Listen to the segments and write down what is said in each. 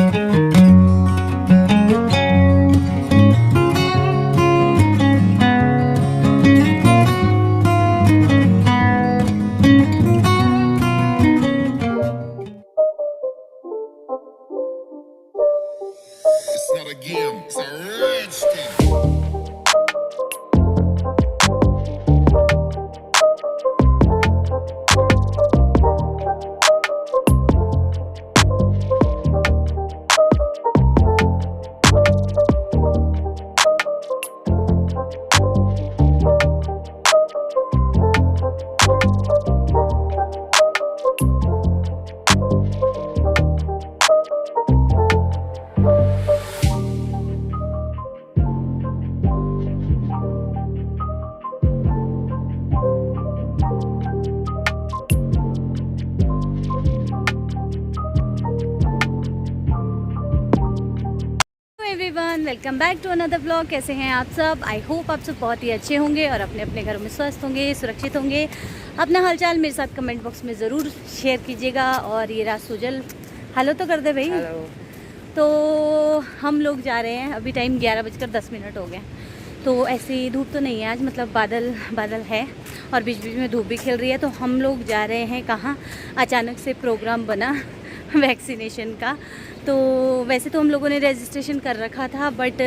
It's not a game, it's a rich thing. Everyone, welcome back to another blog. कैसे हैं आप सब? I hope आप सब बहुत ही अच्छे होंगे और अपने अपने घरों में स्वस्थ होंगे, सुरक्षित होंगे। अपना हालचाल मेरे साथ कमेंट बॉक्स में ज़रूर शेयर कीजिएगा। और ये रात सुजल, हेलो तो कर दे भाई। हेलो। तो हम लोग जा रहे हैं, अभी टाइम 11:10 हो गए। तो ऐसी धूप तो नहीं है आज, मतलब बादल बादल है और बीच बीच में धूप भी खिल रही है। तो हम लोग जा रहे हैं कहाँ, अचानक से प्रोग्राम बना वैक्सीनेशन का। तो वैसे तो हम लोगों ने रजिस्ट्रेशन कर रखा था, बट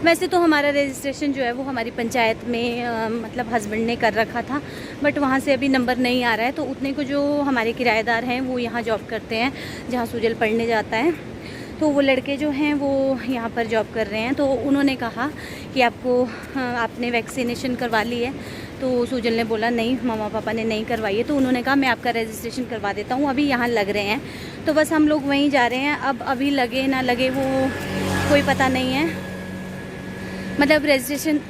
वैसे तो हमारा रजिस्ट्रेशन जो है वो हमारी पंचायत में मतलब हस्बैंड ने कर रखा था, बट वहाँ से अभी नंबर नहीं आ रहा है। तो उतने को जो हमारे किराएदार हैं वो यहाँ जॉब करते हैं जहाँ सुजल पढ़ने जाता है। तो वो लड़के जो हैं वो यहाँ पर जॉब कर रहे हैं। तो उन्होंने कहा कि आपने वैक्सीनेशन करवा ली है। तो सुजल ने बोला नहीं, मम्मा पापा ने नहीं करवाई है। तो उन्होंने कहा मैं आपका रजिस्ट्रेशन करवा देता हूँ, अभी यहाँ लग रहे हैं। तो बस हम लोग वहीं जा रहे हैं। अब अभी लगे ना लगे वो कोई पता नहीं है, मतलब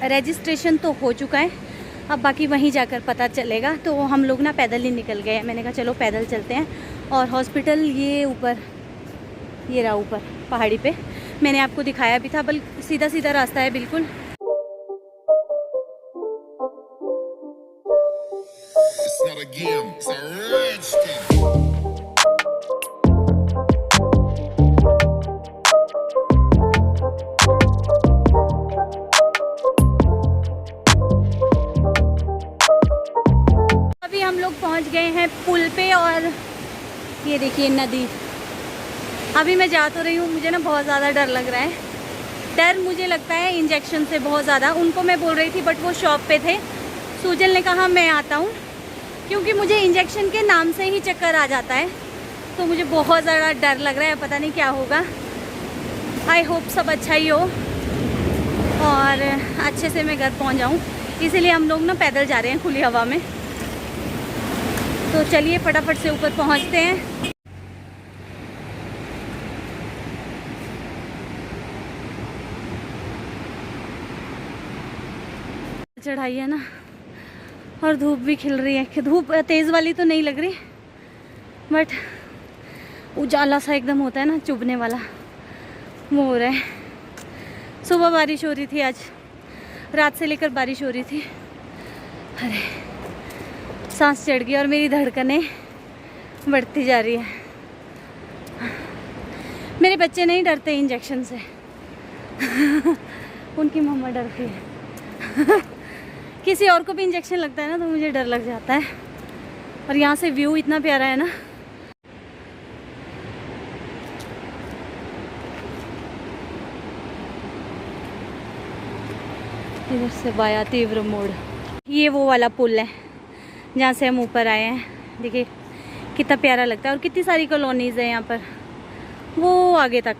रजिस्ट्रेशन तो हो चुका है, अब बाकी वहीं जाकर पता चलेगा। तो हम लोग ना पैदल ही निकल गए। मैंने कहा चलो पैदल चलते हैं। और हॉस्पिटल ये ऊपर, ये रहा ऊपर पहाड़ी पे, मैंने आपको दिखाया भी था, बल्कि सीधा सीधा रास्ता है बिल्कुल। It's not a game, it's a rich thing. अभी हम लोग पहुंच गए हैं पुल पे और ये देखिए नदी। अभी मैं जा तो रही हूँ, मुझे ना बहुत ज़्यादा डर लग रहा है। डर मुझे लगता है इंजेक्शन से बहुत ज़्यादा। उनको मैं बोल रही थी बट वो शॉप पे थे। सुजल ने कहा मैं आता हूँ, क्योंकि मुझे इंजेक्शन के नाम से ही चक्कर आ जाता है। तो मुझे बहुत ज़्यादा डर लग रहा है, पता नहीं क्या होगा। आई होप सब अच्छा ही हो और अच्छे से मैं घर पहुँच जाऊँ। इसीलिए हम लोग ना पैदल जा रहे हैं खुली हवा में। तो चलिए फटाफट से ऊपर पहुँचते हैं। चढ़ाई है ना, और धूप भी खिल रही है। धूप तेज़ वाली तो नहीं लग रही, बट उजाला सा एकदम होता है ना, चुभने वाला, वो हो रहा है। सुबह बारिश हो रही थी, आज रात से लेकर बारिश हो रही थी। अरे सांस चढ़ गई और मेरी धड़कनें बढ़ती जा रही है। मेरे बच्चे नहीं डरते इंजेक्शन से उनकी मम्मा डरती है किसी और को भी इंजेक्शन लगता है ना तो मुझे डर लग जाता है। और यहाँ से व्यू इतना प्यारा है ना। इधर से बाया तीव्र मोड़, ये वो वाला पुल है जहाँ से हम ऊपर आए हैं। देखिए कितना प्यारा लगता है और कितनी सारी कॉलोनीज़ है यहाँ पर, वो आगे तक।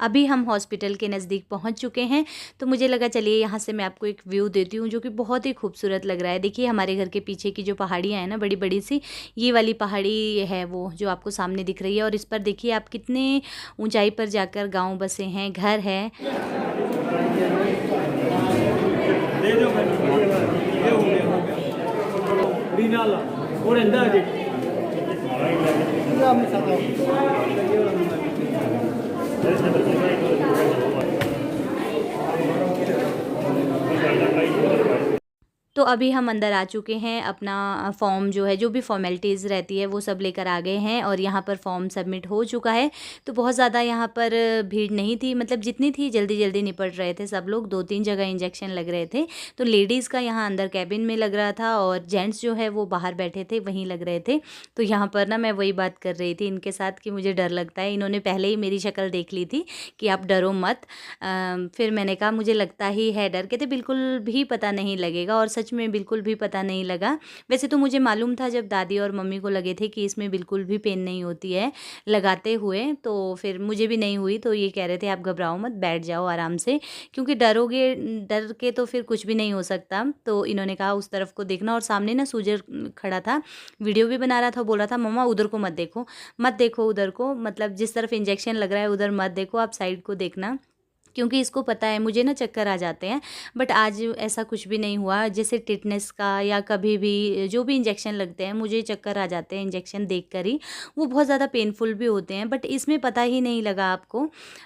अभी हम हॉस्पिटल के नज़दीक पहुंच चुके हैं। तो मुझे लगा चलिए यहाँ से मैं आपको एक व्यू देती हूँ जो कि बहुत ही खूबसूरत लग रहा है। देखिए हमारे घर के पीछे की जो पहाड़ियाँ हैं ना, बड़ी बड़ी सी, ये वाली पहाड़ी है वो जो आपको सामने दिख रही है। और इस पर देखिए आप कितने ऊंचाई पर जाकर गांव बसे हैं, घर है। तो तो अभी हम अंदर आ चुके हैं, अपना फॉर्म जो है, जो भी फॉर्मेलिटीज़ रहती है वो सब लेकर आ गए हैं और यहाँ पर फॉर्म सबमिट हो चुका है। तो बहुत ज़्यादा यहाँ पर भीड़ नहीं थी, मतलब जितनी थी जल्दी जल्दी निपट रहे थे सब लोग। 2-3 जगह इंजेक्शन लग रहे थे, तो लेडीज़ का यहाँ अंदर कैबिन में लग रहा था और जेंट्स जो है वो बाहर बैठे थे, वहीं लग रहे थे। तो यहाँ पर ना मैं वही बात कर रही थी इनके साथ कि मुझे डर लगता है। इन्होंने पहले ही मेरी शक्ल देख ली थी कि आप डरो मत। फिर मैंने कहा मुझे लगता ही है डर। कहते बिल्कुल भी पता नहीं लगेगा, और सच में बिल्कुल भी पता नहीं लगा। वैसे तो मुझे मालूम था जब दादी और मम्मी को लगे थे कि इसमें बिल्कुल भी पेन नहीं होती है लगाते हुए, तो फिर मुझे भी नहीं हुई। तो ये कह रहे थे आप घबराओ मत, बैठ जाओ आराम से, क्योंकि डरोगे, डर के तो फिर कुछ भी नहीं हो सकता। तो इन्होंने कहा उस तरफ को देखना, और सामने ना सूजर खड़ा था, वीडियो भी बना रहा था, बोल रहा था मम्मा उधर को मत देखो, मत देखो उधर को, मतलब जिस तरफ इंजेक्शन लग रहा है उधर मत देखो, आप साइड को देखना, क्योंकि इसको पता है मुझे ना चक्कर आ जाते हैं। बट आज ऐसा कुछ भी नहीं हुआ। जैसे टिटनेस का या कभी भी जो भी इंजेक्शन लगते हैं मुझे चक्कर आ जाते हैं इंजेक्शन देखकर ही, वो बहुत ज़्यादा पेनफुल भी होते हैं, बट इसमें पता ही नहीं लगा आपको।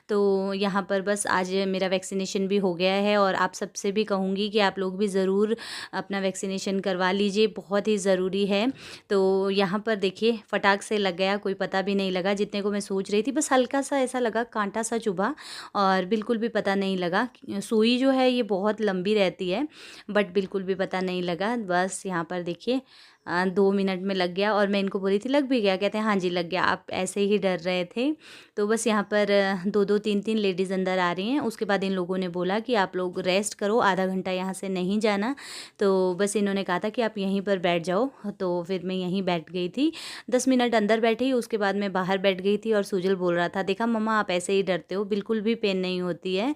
तो यहाँ पर बस आज मेरा वैक्सीनेशन भी हो गया है, और आप सबसे भी कहूँगी कि आप लोग भी ज़रूर अपना वैक्सीनेशन करवा लीजिए, बहुत ही ज़रूरी है। तो यहाँ पर देखिए फटाक से लग गया, कोई पता भी नहीं लगा जितने को मैं सोच रही थी। बस हल्का सा ऐसा लगा, कांटा सा चुभा, और बिल्कुल भी पता नहीं लगा। सुई जो है ये बहुत लंबी रहती है, बट बिल्कुल भी पता नहीं लगा। बस यहाँ पर देखिए 2 मिनट में लग गया, और मैं इनको बोली थी लग भी गया, कहते हैं हाँ जी लग गया, आप ऐसे ही डर रहे थे। तो बस यहाँ पर 2-2 3-3 लेडीज़ अंदर आ रही हैं। उसके बाद इन लोगों ने बोला कि आप लोग रेस्ट करो, आधा घंटा यहाँ से नहीं जाना। तो बस इन्होंने कहा था कि आप यहीं पर बैठ जाओ, तो फिर मैं यहीं बैठ गई थी। 10 मिनट अंदर बैठी, उसके बाद मैं बाहर बैठ गई थी, और सूजल बोल रहा था देखा मम्मा आप ऐसे ही डरते हो, बिल्कुल भी पेन नहीं होती है।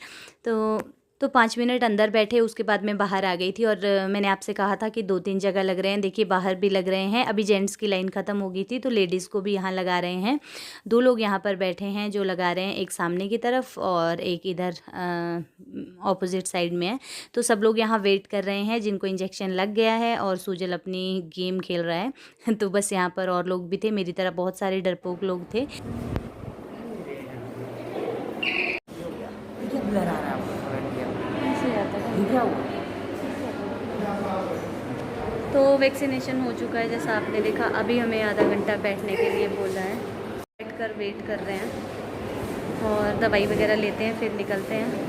तो 5 मिनट अंदर बैठे, उसके बाद मैं बाहर आ गई थी। और मैंने आपसे कहा था कि 2-3 जगह लग रहे हैं, देखिए बाहर भी लग रहे हैं। अभी जेंट्स की लाइन ख़त्म हो गई थी, तो लेडीज़ को भी यहाँ लगा रहे हैं। 2 लोग यहाँ पर बैठे हैं जो लगा रहे हैं, एक सामने की तरफ और एक इधर ऑपोजिट साइड में है। तो सब लोग यहाँ वेट कर रहे हैं जिनको इंजेक्शन लग गया है, और सूजल अपनी गेम खेल रहा है। तो बस यहाँ पर और लोग भी थे, मेरी तरह बहुत सारे डरपोक लोग थे। तो वैक्सीनेशन हो चुका है जैसा आपने देखा। अभी हमें आधा घंटा बैठने के लिए बोला है, बैठ कर वेट कर रहे हैं, और दवाई वगैरह लेते हैं फिर निकलते हैं।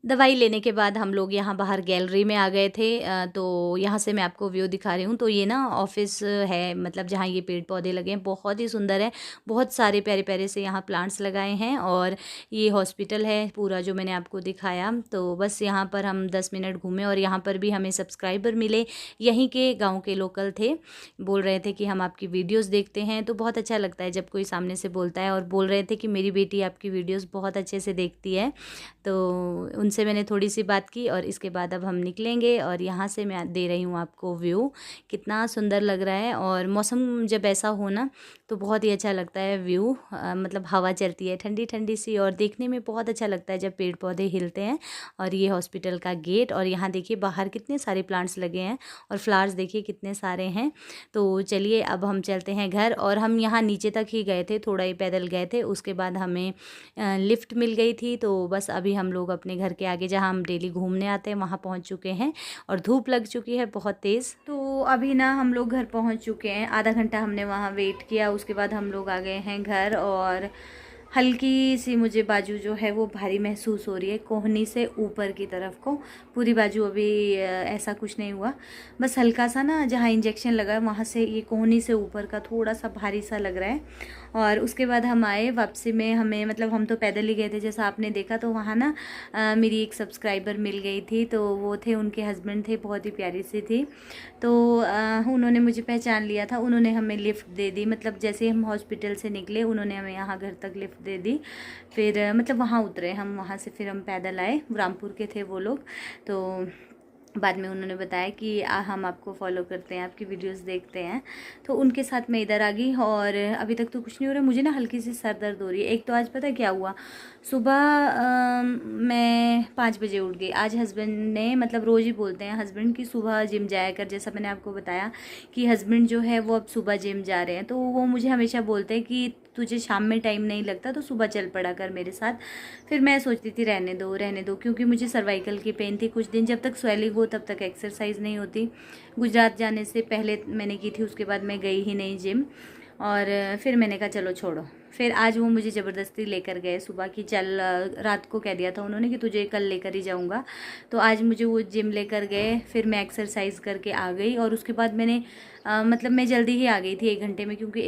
दवाई लेने के बाद हम लोग यहाँ बाहर गैलरी में आ गए थे। तो यहाँ से मैं आपको व्यू दिखा रही हूँ। तो ये ना ऑफिस है, मतलब जहाँ ये पेड़ पौधे लगे हैं, बहुत ही सुंदर है। बहुत सारे प्यारे प्यारे से यहाँ प्लांट्स लगाए हैं, और ये हॉस्पिटल है पूरा जो मैंने आपको दिखाया। तो बस यहाँ पर हम 10 मिनट घूमे, और यहाँ पर भी हमें सब्सक्राइबर मिले, यहीं के गाँव के लोकल थे, बोल रहे थे कि हम आपकी वीडियोज़ देखते हैं। तो बहुत अच्छा लगता है जब कोई सामने से बोलता है, और बोल रहे थे कि मेरी बेटी आपकी वीडियोज़ बहुत अच्छे से देखती है। तो उनसे मैंने थोड़ी सी बात की, और इसके बाद अब हम निकलेंगे। और यहाँ से मैं दे रही हूँ आपको व्यू, कितना सुंदर लग रहा है। और मौसम जब ऐसा हो ना तो बहुत ही अच्छा लगता है व्यू, मतलब हवा चलती है ठंडी ठंडी सी, और देखने में बहुत अच्छा लगता है जब पेड़ पौधे हिलते हैं। और ये हॉस्पिटल का गेट, और यहाँ देखिए बाहर कितने सारे प्लांट्स लगे हैं, और फ्लावर्स देखिए कितने सारे हैं। तो चलिए अब हम चलते हैं घर। और हम यहाँ नीचे तक ही गए थे, थोड़ा ही पैदल गए थे, उसके बाद हमें लिफ्ट मिल गई थी। तो बस अभी हम लोग अपने घर के आगे जहाँ हम डेली घूमने आते हैं वहाँ पहुँच चुके हैं, और धूप लग चुकी है बहुत तेज़। तो अभी ना हम लोग घर पहुँच चुके हैं, आधा घंटा हमने वहाँ वेट किया, उसके बाद हम लोग आ गए हैं घर। और हल्की सी मुझे बाजू जो है वो भारी महसूस हो रही है, कोहनी से ऊपर की तरफ को, पूरी बाजू अभी ऐसा कुछ नहीं हुआ, बस हल्का सा ना जहाँ इंजेक्शन लगा है वहाँ से ये कोहनी से ऊपर का थोड़ा सा भारी सा लग रहा है। और उसके बाद हम आए वापसी में, हमें मतलब हम तो पैदल ही गए थे जैसा आपने देखा। तो वहाँ ना मेरी एक सब्सक्राइबर मिल गई थी, तो वो थे, उनके हस्बैंड थे, बहुत ही प्यारी सी थी। तो उन्होंने मुझे पहचान लिया था, उन्होंने हमें लिफ्ट दे दी, मतलब जैसे हम हॉस्पिटल से निकले उन्होंने हमें यहाँ घर तक लिफ्ट दे दी। फिर मतलब वहाँ उतरे हम, वहाँ से फिर हम पैदल आए, रामपुर के थे वो लोग। तो बाद में उन्होंने बताया कि हम आपको फॉलो करते हैं, आपकी वीडियोस देखते हैं। तो उनके साथ मैं इधर आ गई, और अभी तक तो कुछ नहीं हो रहा है। मुझे ना हल्की सी सर दर्द हो रही है। एक तो आज पता है क्या हुआ, सुबह मैं 5 बजे उठ गई। आज हस्बैंड ने, मतलब रोज़ ही बोलते हैं हस्बैंड कि सुबह जिम जाया कर, जैसा मैंने आपको बताया कि हस्बैंड जो है वो अब सुबह जिम जा रहे हैं। तो वो मुझे हमेशा बोलते हैं कि तुझे शाम में टाइम नहीं लगता तो सुबह चल पड़ा कर मेरे साथ। फिर मैं सोचती थी रहने दो, क्योंकि मुझे सर्वाइकल की पेन थी कुछ दिन, जब तक स्वेलिंग हो तब तक एक्सरसाइज नहीं होती। गुजरात जाने से पहले मैंने की थी, उसके बाद मैं गई ही नहीं जिम। और फिर मैंने कहा चलो छोड़ो। फिर आज वो मुझे ज़बरदस्ती लेकर गए सुबह की, चल, रात को कह दिया था उन्होंने कि तुझे कल लेकर ही जाऊंगा। तो आज मुझे वो जिम लेकर गए, फिर मैं एक्सरसाइज करके आ गई। और उसके बाद मैंने मतलब मैं जल्दी ही आ गई थी 1 घंटे में, क्योंकि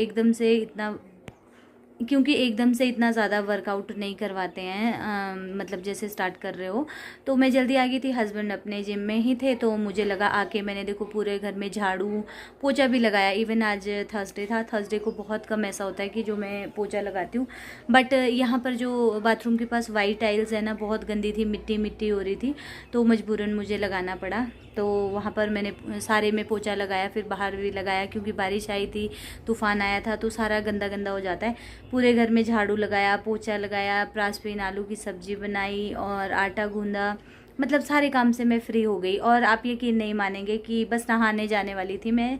एकदम से इतना ज़्यादा वर्कआउट नहीं करवाते हैं, मतलब जैसे स्टार्ट कर रहे हो। तो मैं जल्दी आ गई थी, हस्बैंड अपने जिम में ही थे, तो मुझे लगा आके मैंने देखो पूरे घर में झाड़ू पोछा भी लगाया। इवन आज थर्सडे था, थर्सडे को बहुत कम ऐसा होता है कि जो मैं पोछा लगाती हूँ, बट यहाँ पर जो बाथरूम के पास वाइट टाइल्स है ना, बहुत गंदी थी, मिट्टी मिट्टी हो रही थी, तो मजबूरन मुझे लगाना पड़ा। तो वहाँ पर मैंने सारे में पोछा लगाया, फिर बाहर भी लगाया, क्योंकि बारिश आई थी, तूफ़ान आया था, तो सारा गंदा गंदा हो जाता है। पूरे घर में झाड़ू लगाया, पोछा लगाया, प्रासपीन आलू की सब्ज़ी बनाई और आटा गूंदा, मतलब सारे काम से मैं फ्री हो गई। और आप यकीन नहीं मानेंगे कि बस नहाने जाने वाली थी मैं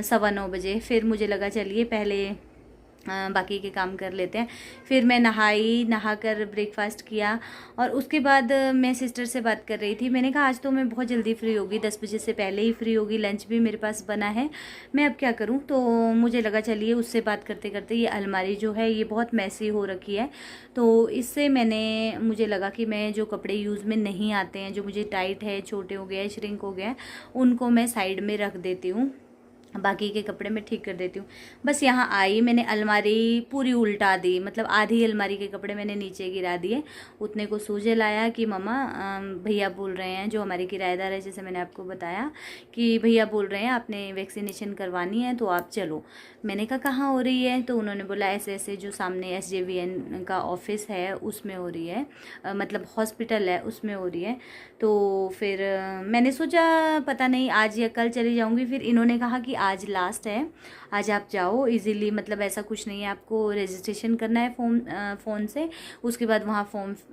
9:15 बजे। फिर मुझे लगा चलिए पहले बाकी के काम कर लेते हैं। फिर मैं नहाकर ब्रेकफास्ट किया, और उसके बाद मैं सिस्टर से बात कर रही थी। मैंने कहा आज तो मैं बहुत जल्दी फ्री होगी, 10 बजे से पहले ही फ्री होगी, लंच भी मेरे पास बना है, मैं अब क्या करूं। तो मुझे लगा चलिए उससे बात करते करते, ये अलमारी जो है ये बहुत मैसी हो रखी है, तो इससे मुझे लगा कि मैं जो कपड़े यूज़ में नहीं आते हैं, जो मुझे टाइट है, छोटे हो गए, श्रिंक हो गए, उनको मैं साइड में रख देती हूँ, बाकी के कपड़े मैं ठीक कर देती हूँ। बस यहाँ आई, मैंने अलमारी पूरी उल्टा दी, मतलब आधी अलमारी के कपड़े मैंने नीचे गिरा दिए। उतने को सूझे लाया कि मम्मा भैया बोल रहे हैं, जो हमारे किराएदार है, जैसे मैंने आपको बताया कि भैया बोल रहे हैं आपने वैक्सीनेशन करवानी है तो आप चलो। मैंने कहा कहाँ हो रही है, तो उन्होंने बोला ऐसे ऐसे जो सामने SJVN का ऑफिस है उसमें हो रही है, मतलब हॉस्पिटल है उसमें हो रही है। तो फिर मैंने सोचा पता नहीं आज या कल चली जाऊँगी। फिर इन्होंने कहा कि आज लास्ट है, आज आप जाओ इजीली, मतलब ऐसा कुछ नहीं है, आपको रजिस्ट्रेशन करना है फ़ोन से, उसके बाद वहाँ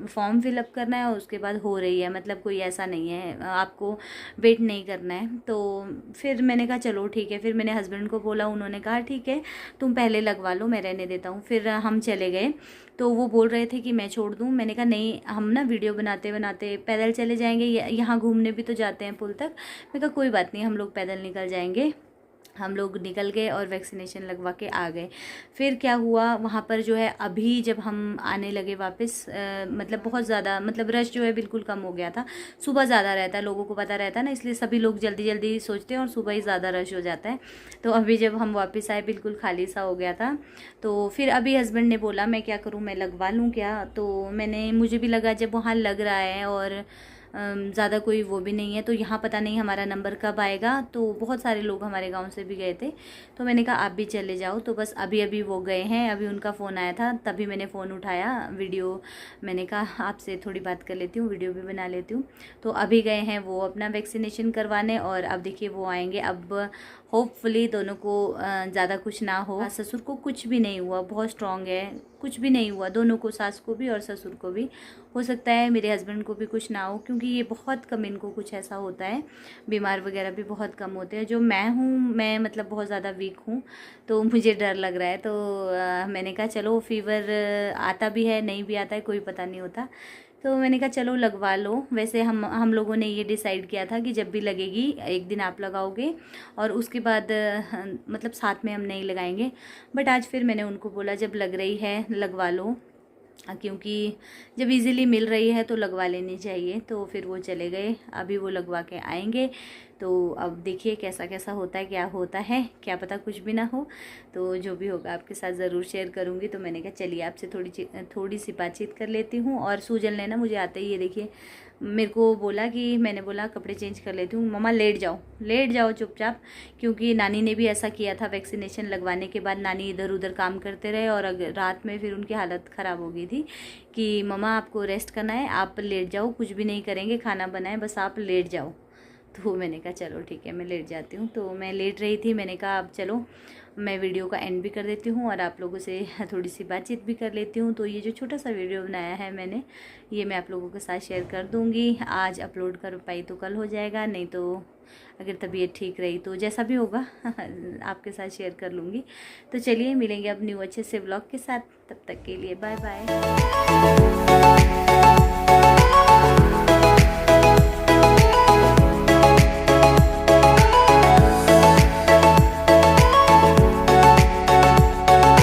फॉर्म फिलअप करना है, और उसके बाद हो रही है, मतलब कोई ऐसा नहीं है, आपको वेट नहीं करना है। तो फिर मैंने कहा चलो ठीक है। फिर मैंने हस्बैंड को बोला, उन्होंने कहा ठीक है तुम पहले लगवा लो, मैं रहने देता हूँ। फिर हम चले गए, तो वो बोल रहे थे कि मैं छोड़ दूँ। मैंने कहा नहीं, हम ना वीडियो बनाते बनाते पैदल चले जाएंगे, यहाँ घूमने भी तो जाते हैं पुल तक। मैं कहा कोई बात नहीं, हम लोग पैदल निकल जाएंगे। हम लोग निकल गए और वैक्सीनेशन लगवा के आ गए। फिर क्या हुआ वहाँ पर जो है, अभी जब हम आने लगे वापस, मतलब बहुत ज़्यादा, मतलब रश जो है बिल्कुल कम हो गया था। सुबह ज़्यादा रहता है, लोगों को पता रहता है ना, इसलिए सभी लोग जल्दी जल्दी सोचते हैं और सुबह ही ज़्यादा रश हो जाता है। तो अभी जब हम वापस आए बिल्कुल खाली सा हो गया था। तो फिर अभी हस्बैंड ने बोला मैं क्या करूँ, मैं लगवा लूँ क्या। तो मुझे भी लगा जब वहाँ लग रहा है और ज़्यादा कोई वो भी नहीं है, तो यहाँ पता नहीं हमारा नंबर कब आएगा। तो बहुत सारे लोग हमारे गांव से भी गए थे, तो मैंने कहा आप भी चले जाओ। तो बस अभी अभी वो गए हैं, अभी उनका फ़ोन आया था, तभी मैंने फ़ोन उठाया, वीडियो, मैंने कहा आपसे थोड़ी बात कर लेती हूँ, वीडियो भी बना लेती हूँ। तो अभी गए हैं वो अपना वैक्सीनेशन करवाने, और अब देखिए वो आएंगे। अब होपफुली दोनों को ज़्यादा कुछ ना हो। ससुर को कुछ भी नहीं हुआ, बहुत स्ट्रॉन्ग है, कुछ भी नहीं हुआ दोनों को, सास को भी और ससुर को भी। हो सकता है मेरे हस्बैंड को भी कुछ ना हो, क्योंकि ये बहुत कम इनको कुछ ऐसा होता है, बीमार वगैरह भी बहुत कम होते हैं। जो मैं हूँ, मैं मतलब बहुत ज़्यादा वीक हूँ, तो मुझे डर लग रहा है। तो मैंने कहा चलो, फीवर आता भी है नहीं भी आता है, कोई पता नहीं होता। तो मैंने कहा चलो लगवा लो। वैसे हम लोगों ने ये डिसाइड किया था कि जब भी लगेगी एक दिन आप लगाओगे, और उसके बाद मतलब साथ में हम नहीं लगाएंगे। बट आज फिर मैंने उनको बोला जब लग रही है लगवा लो, क्योंकि जब इजीली मिल रही है तो लगवा लेनी चाहिए। तो फिर वो चले गए, अभी वो लगवा के आएंगे। तो अब देखिए कैसा कैसा होता है, क्या होता है, क्या पता कुछ भी ना हो। तो जो भी होगा आपके साथ ज़रूर शेयर करूँगी। तो मैंने कहा चलिए आपसे थोड़ी सी बातचीत कर लेती हूँ। और सूजन लेना मुझे आता ही है, देखिए मेरे को बोला कि, मैंने बोला कपड़े चेंज कर लेती हूँ, मम्मा लेट जाओ चुपचाप। क्योंकि नानी ने भी ऐसा किया था, वैक्सीनेशन लगवाने के बाद नानी इधर उधर काम करते रहे, और अगर रात में फिर उनकी हालत ख़राब हो गई थी कि मम्मा आपको रेस्ट करना है, आप लेट जाओ, कुछ भी नहीं करेंगे, खाना बनाए, बस आप लेट जाओ। तो मैंने कहा चलो ठीक है मैं लेट जाती हूँ। तो मैं लेट रही थी, मैंने कहा अब चलो मैं वीडियो का एंड भी कर देती हूँ और आप लोगों से थोड़ी सी बातचीत भी कर लेती हूँ। तो ये जो छोटा सा वीडियो बनाया है मैंने, ये मैं आप लोगों के साथ शेयर कर दूँगी। आज अपलोड कर पाई तो कल हो जाएगा, नहीं तो अगर तबीयत ठीक रही तो जैसा भी होगा आपके साथ शेयर कर लूँगी। तो चलिए मिलेंगे अब न्यू अच्छे से व्लॉग के साथ, तब तक के लिए बाय बाय।